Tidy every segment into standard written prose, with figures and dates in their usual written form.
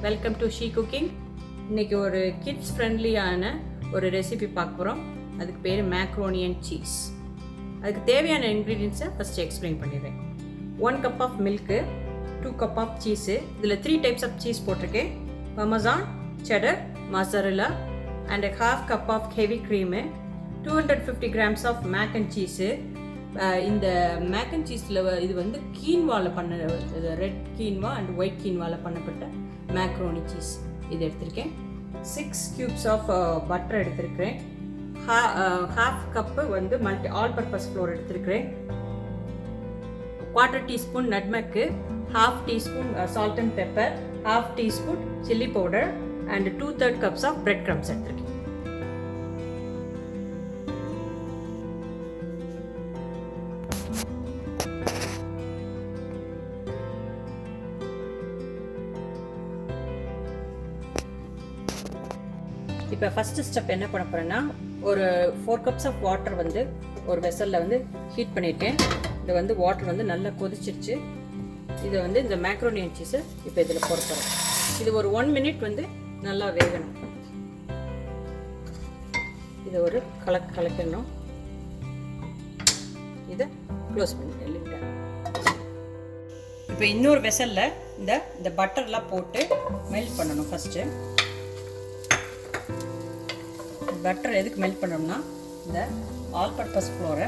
Welcome to SheCooking. இன்னைக்கு ஒரு kids ஃப்ரெண்ட்லியான ஒரு ரெசிபி பார்க்க போகிறோம். அதுக்கு பேர் மேக்ரோனி சீஸ். அதுக்கு தேவையான இன்க்ரீடியன்ஸை ஃபஸ்ட்டு எக்ஸ்பிளைன் பண்ணிடுறேன். 1 cup of milk, 2 cup of cheese. இதில் 3 types ஆஃப் சீஸ் போட்டிருக்கேன். Parmesan, cheddar, mozzarella and a half cup of heavy cream, 250 grams of mac and cheese. இந்த மேக் அண்ட் சீஸில் இது வந்து கீன்வாவில் பண்ண ரெட் கீன்வா அண்ட் ஒயிட் கீன்வாவில் பண்ணப்பட்ட மேக்ரோனி சீஸ் இது எடுத்திருக்கேன். 6 cubes ஆஃப் பட்டர் எடுத்திருக்கிறேன். ஹாஃப் கப்பு வந்து ஆல் பர்பஸ் ஃப்ளோர் எடுத்திருக்கிறேன். 1/4 teaspoon nutmeg, 1/2 teaspoon salt and pepper, 1/2 teaspoon chili powder and 2/3 cups of bread crumbs எடுத்திருக்கேன். இப்போ ஃபஸ்ட்டு ஸ்டெப் என்ன பண்ண போகிறேன்னா, ஒரு 4 cups ஆஃப் வாட்டர் வந்து ஒரு வெசலில் வந்து ஹீட் பண்ணியிருக்கேன். இது வந்து வாட்டர் வந்து நல்லா கொதிச்சிருச்சு. இதை வந்து இந்த மேக்ரோனி சீஸை இப்போ இதில் போட போகிறோம். இது ஒரு 1 minute வந்து நல்லா வேகணும். இதை ஒரு கலக்கணும். இதை க்ளோஸ் பண்ணிட்டேன் லிட்டை. இப்போ இன்னொரு வெசலில் இந்த பட்டர்லாம் போட்டு மெல்ட் பண்ணணும். ஃபஸ்ட்டு பட்டர் எதுக்கு மெல்ட் பண்ணோம்னா, இந்த ஆல் பர்பஸ் ஃப்ளோரை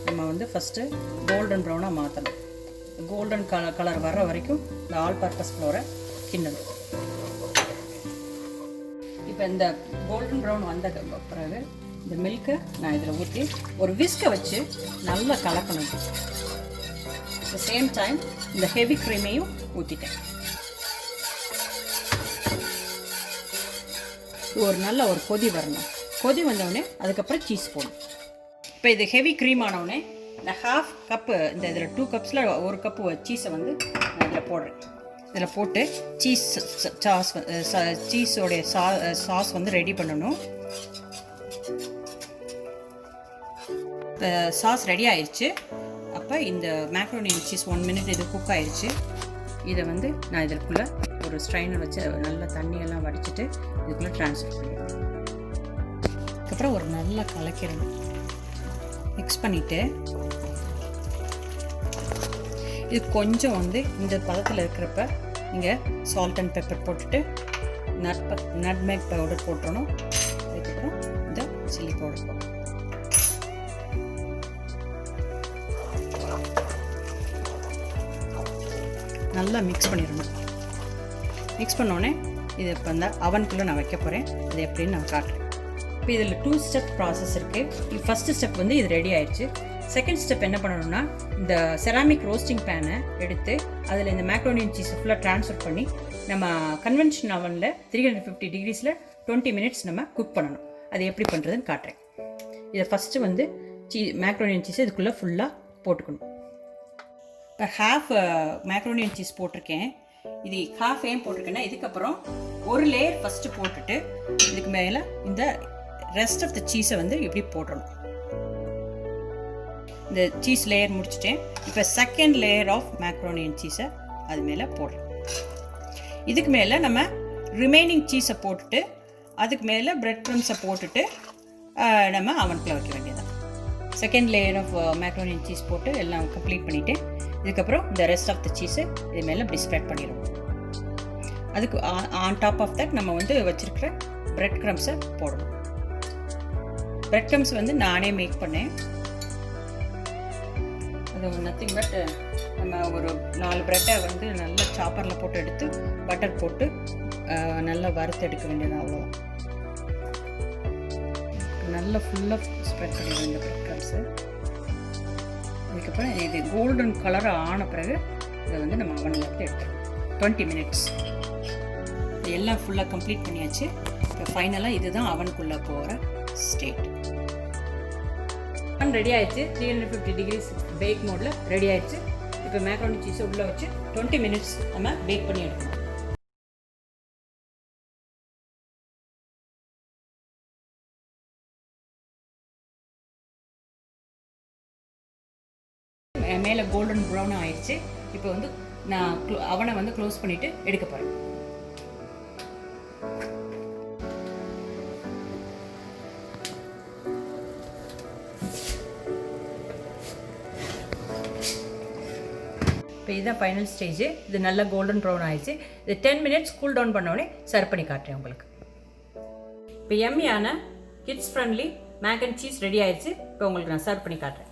நம்ம வந்து ஃபஸ்ட்டு கோல்டன் ப்ரௌனாக மாற்றணும். கோல்டன் கலர் வர்ற வரைக்கும் இந்த ஆல் பர்பஸ் ஃப்ளோரை கிண்டணும். இப்போ இந்த கோல்டன் ப்ரௌன் வந்த பிறகு இந்த மில்கை நான் இதில் ஊற்றி ஒரு விஸ்கை வச்சு நல்லா கலக்கணும். அட் சேம் டைம் இந்த ஹெவி க்ரீமையும் ஊற்றிட்டேன். ஒரு நல்ல ஒரு கொதி வரணும். கொதி வந்தவுடனே அதுக்கப்புறம் சீஸ் போடணும். இப்போ இது ஹெவி க்ரீம் ஆனவுடனே இந்த ஹாஃப் கப்பு இந்த இதில் 2 cupஸில் 1 cup சீஸை வந்து நான் இதில் போடுறேன். இதில் போட்டு சீஸோடைய சாஸ் வந்து ரெடி பண்ணணும். சாஸ் ரெடி ஆயிடுச்சு. அப்போ இந்த மேக்ரோனி சீஸ் 1 minute இது குக் ஆயிடுச்சு. இதை வந்து நான் இதுக்குள்ளே ஒரு ஸ்ட்ரைனர் வச்சு நல்லா தண்ணியெல்லாம் வடிச்சிட்டு இதுக்குள்ளே ட்ரான்ஸ்ஃபர் பண்ணிடுவேன். அதுக்கப்புறம் ஒரு நல்லா கலக்கிடணும். மிக்ஸ் பண்ணிவிட்டு இது கொஞ்சம் வந்து இந்த பதத்தில் இருக்கிறப்ப இங்கே சால்ட் அண்ட் பெப்பர் போட்டுட்டு நட்மெக் பவுடர் போட்டுறணும். அதுக்கப்புறம் இந்த சில்லி பவுடர் போடணும். நல்லா மிக்ஸ் பண்ணிடணும். மிக்ஸ் பண்ணோடனே இது இப்போ இந்த அவனுக்குள்ளே நான் வைக்க போகிறேன். அது எப்படின்னு நான் காட்டுறேன். இப்போ இதில் 2 step ப்ராசஸ் இருக்குது. ஃபஸ்ட்டு ஸ்டெப் வந்து இது ரெடி ஆயிடுச்சு. செகண்ட் ஸ்டெப் என்ன பண்ணணும்னா, இந்த செராமிக் ரோஸ்டிங் பேனை எடுத்து அதில் இந்த மேக்ரோனி சீஸை ஃபுல்லாக ட்ரான்ஸ்ஃபர் பண்ணி நம்ம கன்வென்ஷன் அவனில் 350 degreesல 20 minutes நம்ம குக் பண்ணணும். அது எப்படி பண்ணுறதுன்னு காட்டுறேன். இதை ஃபஸ்ட்டு வந்து மேக்ரோனி சீஸை இதுக்குள்ளே ஃபுல்லாக போட்டுக்கணும். இப்போ ஹாஃப் மேக்ரோனி சீஸ் போட்டிருக்கேன். இது ஹாஃப் ஏன் போட்டிருக்கேன்னா, இதுக்கப்புறம் ஒரு லேயர் ஃபஸ்ட்டு போட்டுட்டு இதுக்கு மேலே இந்த ரெஸ்ட் ஆஃப் த சீஸை வந்து இப்படி போட்டுடணும். இந்த சீஸ் லேயர் முடிச்சுட்டேன். இப்போ செகண்ட் லேயர் ஆஃப் மேக்ரோனி சீஸை அது மேலே போடுறோம். இதுக்கு மேலே நம்ம ரிமைனிங் சீஸை போட்டுட்டு அதுக்கு மேலே பிரெட் க்ரம்ஸை போட்டுட்டு நம்ம அவனுக்குள்ளே வைக்க வேண்டியதான். Second layer of macaroni cheese போட்டு எல்லாம் கம்ப்ளீட் பண்ணிவிட்டு இதுக்கப்புறம் இந்த ரெஸ்ட் ஆஃப் த சீஸை இது மேலே இப்படி ஸ்ப்ரெட் பண்ணிடுவோம். அதுக்கு ஆன் டாப் ஆஃப் தட் நம்ம வந்து வச்சுருக்கிற பிரெட் க்ரம்ஸை போடணும். பிரெட் க்ரம்ஸ் வந்து நானே மேக் பண்ணேன். அது நத்திங் பட் நம்ம ஒரு 4 ப்ரெட்டை வந்து நல்லா சாப்பரில் போட்டு எடுத்து பட்டர் போட்டு நல்லா வறுத்து எடுக்க வேண்டியது, அவ்வளோதான். நல்லா ஃபுல்லாக ஸ்ப்ரெட் பண்ணிடுவோம் இந்த பிரெட் க்ரம்ஸு. அதுக்கப்புறம் இது கோல்டன் கலர் ஆன பிறகு இதை வந்து நம்ம அவனில் எடுத்துருவோம். 20 minutes எல்லாம் ஃபுல்லாக கம்ப்ளீட் பண்ணியாச்சு. இப்போ ஃபைனலாக இதுதான் அவனுக்குள்ளே போகிற ஸ்டேட். ரெடி ஆயிடுச்சு. 350 degrees பேக் மோடில் ரெடி ஆயிடுச்சு. இப்போ மேக்ரோனி சீஸை உள்ளே வச்சு 20 minutes நம்ம பேக் பண்ணி எடுக்கணும். மேலே கோல்டன் ப்ரௌன் ஆயிடுச்சு. இப்போ வந்து நான் அவனை வந்து க்ளோஸ் பண்ணிவிட்டு எடுக்க போகிறேன். இப்போ இதுதான் ஃபைனல் ஸ்டேஜ். இது நல்லா கோல்டன் ப்ரௌன் ஆயிடுச்சு. இது 10 minutes கூல் டவுன் பண்ணோடனே சர்வ் பண்ணி காட்டுறேன் உங்களுக்கு. இப்போ எம்மியான kids friendly mac and cheese ready ஆயிடுச்சு. இப்போ உங்களுக்கு நான் சர்வ் பண்ணி காட்டுறேன்.